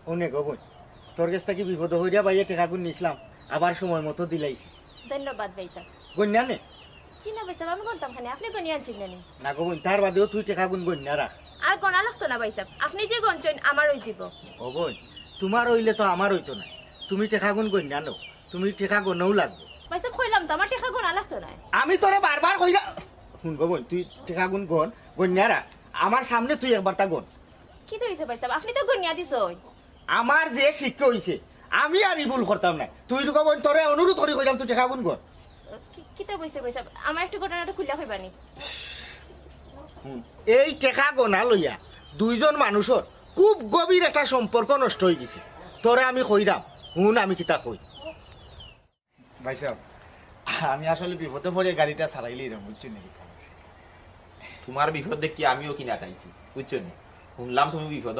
শুনে গো বোন, তোর কাছ থেকে বিপদ হইয়া বাইয়ে টেকাগুন নিছিলাম, আবার সময় মতো দিলাইছি। ধন্যবাদ ভাই সাহেব। গন্যা নে চিনা ভাই সাহেব আমি গনতাম খানে, আপনি গনিয়ে আনছেন নানি? না গো বোন, তার বাদেও তুই টেকাগুন গন্যা রাখ। আর গনা লাগতো না ভাই সাহেব, আপনি যে গনছেন আমার ওই জীব। ও বোন, তোমার হইলে তো আমার হইতো না। তুমি টেকাগুন গন্যা নো, তুমি টেকা গনও লাগবে। ভাই সাহেব কইলাম তো আমার টাকা গনা লাগতো না। আমি তোরে বারবার কইরা শুন গো বোন, তুই টেকাগুন গন্যা রাখ। আমার সামনে তুই একবার তা গন। কি তো হইছে ভাই সাহেব, আপনি তো গনিয়া দিছই। আমার যে শিক্ষা হইছে আমি আর ই ভুল করতাম না। তুই গো বোন, তোরে অনুরোধ করি কইলাম তুই টেকাগুন গন। কি তো হইছে ভাই সাহেব, আমার একটু ঘটনাটা খুলে কইবানি। এই টেকা গোনা লইয়া দুইজন মানুষের খুব গভীর একটা সম্পর্ক নষ্ট হয়ে গেছে। তোরে আমি কইরাম, হুন আমি কিতা কই। ভাই সাহেব, আমি আসলে বিপদে পড়ে গাড়িটা সারাইলি রে, বুঝছেন নাকি? তোমার বিপদ দেখি আমিও কিনা তাইছি, বুঝছো নি? শুনলাম তুমি বিপদ